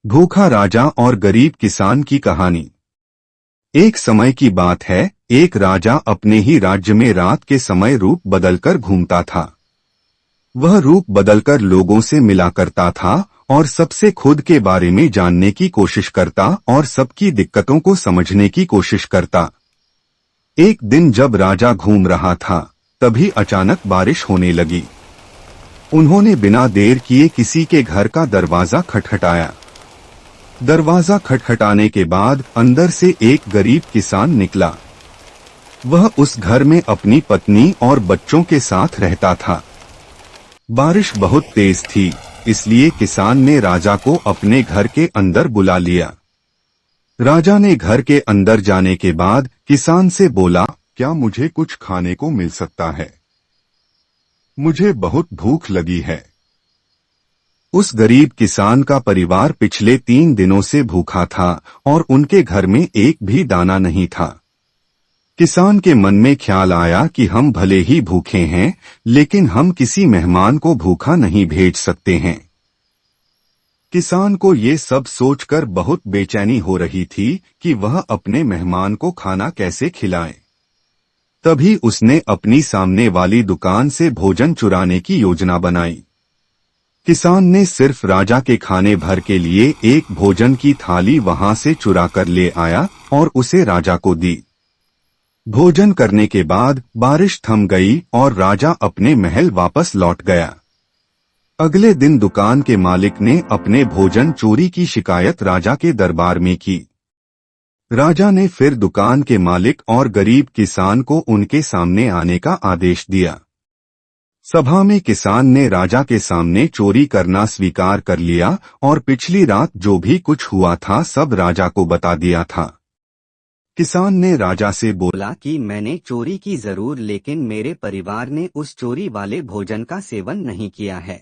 भूखा राजा और गरीब किसान की कहानी। एक समय की बात है, एक राजा अपने ही राज्य में रात के समय रूप बदलकर घूमता था। वह रूप बदलकर लोगों से मिला करता था और सबसे खुद के बारे में जानने की कोशिश करता और सबकी दिक्कतों को समझने की कोशिश करता। एक दिन जब राजा घूम रहा था, तभी अचानक बारिश होने लगी। उन्होंने बिना देर किए किसी के घर का दरवाजा खटखटाया। दरवाजा खटखटाने के बाद अंदर से एक गरीब किसान निकला। वह उस घर में अपनी पत्नी और बच्चों के साथ रहता था। बारिश बहुत तेज थी, इसलिए किसान ने राजा को अपने घर के अंदर बुला लिया। राजा ने घर के अंदर जाने के बाद किसान से बोला, क्या मुझे कुछ खाने को मिल सकता है? मुझे बहुत भूख लगी है। उस गरीब किसान का परिवार पिछले 3 दिनों से भूखा था और उनके घर में एक भी दाना नहीं था। किसान के मन में ख्याल आया कि हम भले ही भूखे हैं, लेकिन हम किसी मेहमान को भूखा नहीं भेज सकते हैं। किसान को ये सब सोचकर बहुत बेचैनी हो रही थी कि वह अपने मेहमान को खाना कैसे खिलाए। तभी उसने अपनी सामने वाली दुकान से भोजन चुराने की योजना बनाई। किसान ने सिर्फ राजा के खाने भर के लिए एक भोजन की थाली वहां से चुरा कर ले आया और उसे राजा को दी। भोजन करने के बाद बारिश थम गई और राजा अपने महल वापस लौट गया। अगले दिन दुकान के मालिक ने अपने भोजन चोरी की शिकायत राजा के दरबार में की। राजा ने फिर दुकान के मालिक और गरीब किसान को उनके सामने आने का आदेश दिया। सभा में किसान ने राजा के सामने चोरी करना स्वीकार कर लिया और पिछली रात जो भी कुछ हुआ था सब राजा को बता दिया था। किसान ने राजा से बोला कि मैंने चोरी की जरूर, लेकिन मेरे परिवार ने उस चोरी वाले भोजन का सेवन नहीं किया है।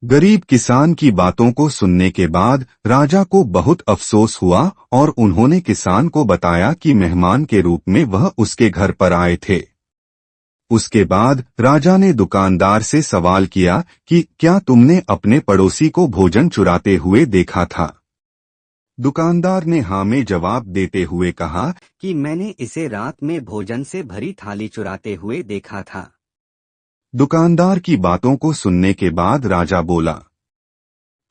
गरीब किसान की बातों को सुनने के बाद राजा को बहुत अफसोस हुआ और उन्होंने किसान को बताया कि मेहमान के रूप में वह उसके घर पर आए थे। उसके बाद राजा ने दुकानदार से सवाल किया कि क्या तुमने अपने पड़ोसी को भोजन चुराते हुए देखा था? दुकानदार ने हाँ में जवाब देते हुए कहा कि मैंने इसे रात में भोजन से भरी थाली चुराते हुए देखा था। दुकानदार की बातों को सुनने के बाद राजा बोला,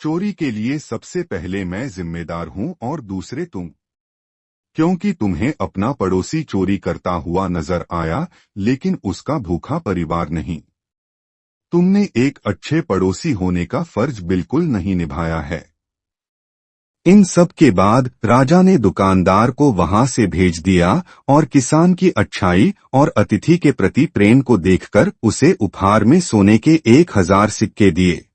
चोरी के लिए सबसे पहले मैं जिम्मेदार हूँ और दूसरे तुम, क्योंकि तुम्हें अपना पड़ोसी चोरी करता हुआ नजर आया, लेकिन उसका भूखा परिवार नहीं। तुमने एक अच्छे पड़ोसी होने का फर्ज बिल्कुल नहीं निभाया है। इन सब के बाद राजा ने दुकानदार को वहां से भेज दिया और किसान की अच्छाई और अतिथि के प्रति प्रेम को देखकर उसे उपहार में सोने के 1000 सिक्के दिए।